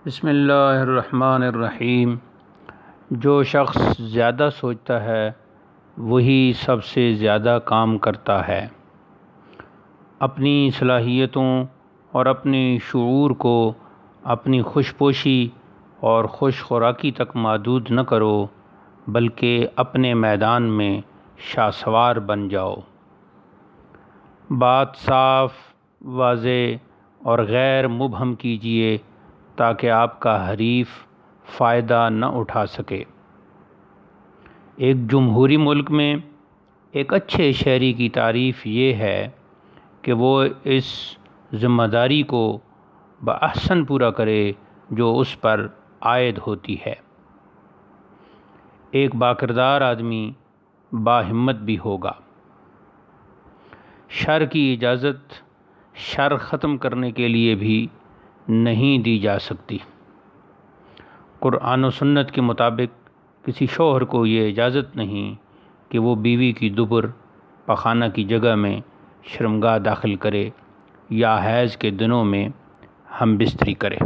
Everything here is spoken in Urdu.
بسم اللہ الرحمن الرحیم۔ جو شخص زیادہ سوچتا ہے وہی سب سے زیادہ کام کرتا ہے۔ اپنی صلاحیتوں اور اپنے شعور کو اپنی خوش پوشی اور خوش خوراکی تک محدود نہ کرو، بلکہ اپنے میدان میں شاہسوار بن جاؤ۔ بات صاف، واضح اور غیر مبہم کیجیے تاکہ آپ کا حریف فائدہ نہ اٹھا سکے۔ ایک جمہوری ملک میں ایک اچھے شہری کی تعریف یہ ہے کہ وہ اس ذمہ داری کو بأحسن پورا کرے جو اس پر عائد ہوتی ہے۔ ایک باکردار آدمی باہمت بھی ہوگا۔ شر کی اجازت شر ختم کرنے کے لیے بھی نہیں دی جا سکتی۔ قرآن و سنت کے مطابق کسی شوہر کو یہ اجازت نہیں کہ وہ بیوی کی دبر پخانہ کی جگہ میں شرمگاہ داخل کرے یا حیض کے دنوں میں ہم بستری کرے۔